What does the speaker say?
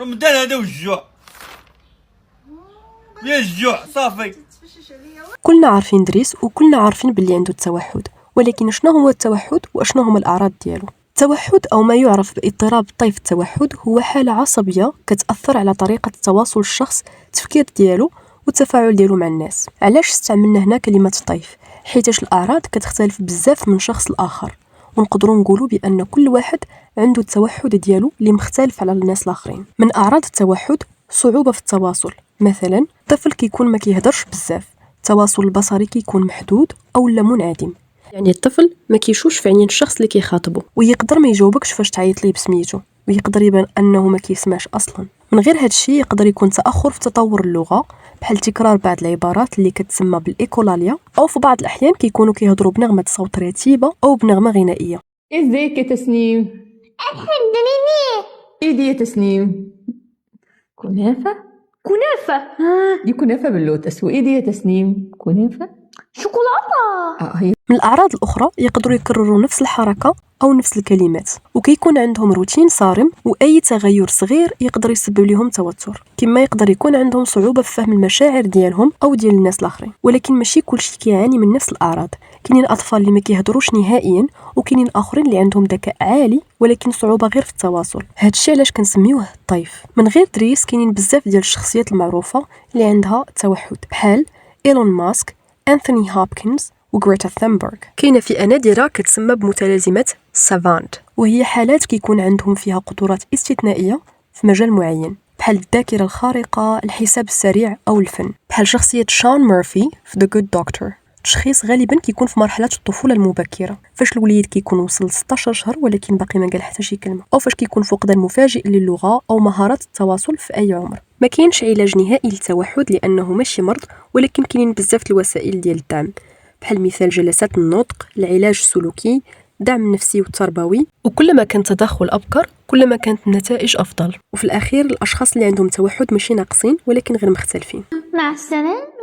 رمضان هذا والجوع يا الجوع صافي. كلنا عارفين دريس وكلنا عارفين باللي عنده التوحد، ولكن شنو هو التوحد وشنو هما الأعراض ديالو؟ التوحد أو ما يعرف باضطراب طيف التوحد هو حالة عصبية كتأثر على طريقة تواصل الشخص، التفكير ديالو والتفاعل ديالو مع الناس. علاش استعملنا هنا كلمة طيف؟ حيتاش الأعراض كتختلف بزاف من شخص لآخر، ونقدروا نقولوا بأن كل واحد عنده التوحد ديالو اللي مختلف على الناس الآخرين. من أعراض التوحد صعوبة في التواصل، مثلا طفل كيكون ما كيهدرش بزاف، التواصل البصري كيكون محدود أو لا منعدم، يعني الطفل ما كيشوفش في عينين الشخص اللي كيخاطبه، ويقدر ما يجاوبكش فاش تعيط ليه بسميتو، ويقدر يبان انه ما كيسمعش اصلا. من غير هذا الشيء يقدر يكون تاخر في تطور اللغه، بحال تكرار بعض العبارات اللي كتسمى بالايكولاليا، او في بعض الاحيان كيكونوا كيهضروا بنغمه صوت رتيبه او بنغمه غنائيه. ازيك يا تسنيم؟ الحمد ايه دي يا تسنيم؟ كنافة؟ دي كنافة باللوتس. وايه دي يا تسنيم؟ كنافة شوكولاتة. هي. من الأعراض الأخرى يقدروا يكرروا نفس الحركة أو نفس الكلمات، وكيكون عندهم روتين صارم، وأي تغير صغير يقدر يسبب لهم توتر، كما يقدر يكون عندهم صعوبة في فهم المشاعر ديالهم أو ديال الناس الآخرين. ولكن ماشي كلشي كيعاني من نفس الأعراض، كاينين أطفال اللي ما كيهضروش نهائيا، وكاينين آخرين اللي عندهم ذكاء عالي ولكن صعوبة غير في التواصل. هادشي علاش كنسميوه الطيف. من غير دريس كاينين بزاف ديال الشخصيات المعروفة اللي عندها توحد، بحال إيلون ماسك، أنثوني هوبكنز وغريتا ثامبرغ. كاينه فئه نادره كتسمى بمتلازمه سافانت، وهي حالات كيكون عندهم فيها قدرات استثنائيه في مجال معين، بحال الذاكره الخارقه، الحساب السريع او الفن، بحال شخصيه شون مورفي في The Good Doctor. التشخيص غالبا كيكون في مرحله الطفوله المبكره، فاش الوليد كيكون وصل 16 شهر ولكن باقي ما قال حتى شي كلمه، او فاش كيكون فقدان مفاجئ للغه او مهارات التواصل في اي عمر. ما كاينش علاج نهائي للتوحد لانه ماشي مرض، ولكن كاينين بزاف الوسائل ديال الدعم، بحال مثال جلسات النطق، العلاج السلوكي، الدعم النفسي والتربوي. وكلما كان تدخل أبكر كلما كانت النتائج أفضل. وفي الأخير الأشخاص اللي عندهم توحد ماشي ناقصين ولكن غير مختلفين. مع السلامة.